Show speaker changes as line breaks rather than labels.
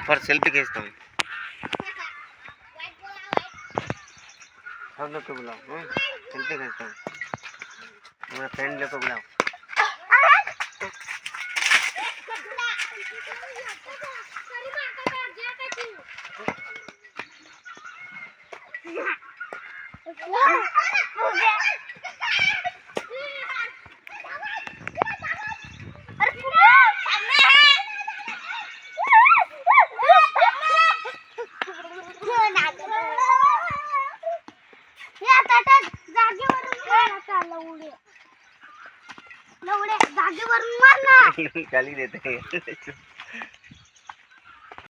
For selfie खींचता हूँ। सब लोग को बुलाओ, सेल्फी खींचता हूँ। मेरा फ्रेंड लोग को बुलाओ। गाली देते हैं।